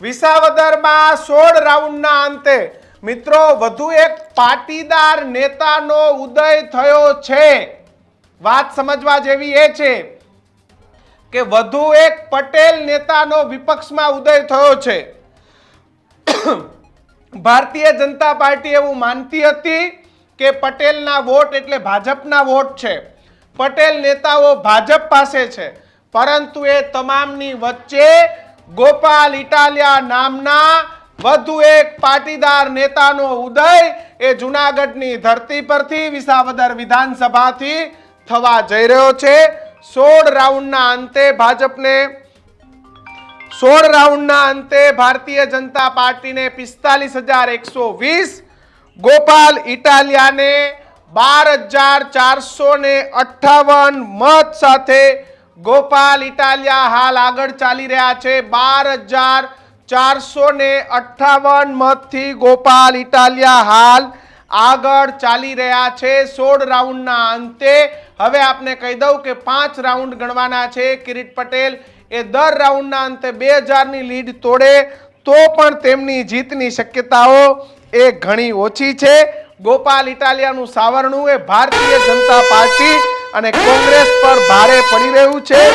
વિસાવદરમાં 16 રાઉન્ડના અંતે મિત્રો વધુ એક પાટીદાર નેતાનો ઉદય થયો છે। વાત સમજવા જેવી એ છે કે વધુ એક પટેલ નેતાનો વિપક્ષમાં ઉદય થયો છે। ભારતીય જનતા પાર્ટી એવું માનતી હતી કે પટેલના વોટ એટલે ભાજપના વોટ છે, પટેલ નેતાઓ ભાજપ પાસે છે, પરંતુ એ તમામની વચ્ચે ગોપાલ ઇટાલિયા નામના વધુ એક પાટીદાર નેતાનો ઉદય એ જૂનાગઢની ધરતી પરથી વિસાવદર વિધાનસભાથી થવા જઈ રહ્યો છે। 16 રાઉન્ડના અંતે ભાજપને 16 રાઉન્ડના અંતે ભારતીય જનતા પાર્ટીને 45,120, ગોપાલ ઇટાલિયાને 12,458 મત સાથે ગોપાલ ઇટાલિયા હાલ આગળ ચાલી રહ્યા છે। 12,458 મતથી ગોપાલ ઇટાલિયા હાલ આગળ ચાલી રહ્યા છે 16 રાઉન્ડના અંતે। હવે આપને કહી દઉં કે 5 રાઉન્ડ ગણવાના છે। કિરીટ પટેલ એ દર રાઉન્ડના અંતે 2000ની લીડ તોડે તો પણ તેમની જીતની શક્યતાઓ એ ઘણી ઓછી છે। ગોપાલ ઇટાલિયાનું સાવરણું એ ભારતીય જનતા પાર્ટી અને કોંગ્રેસ પર ભારે પડી રહ્યું છે।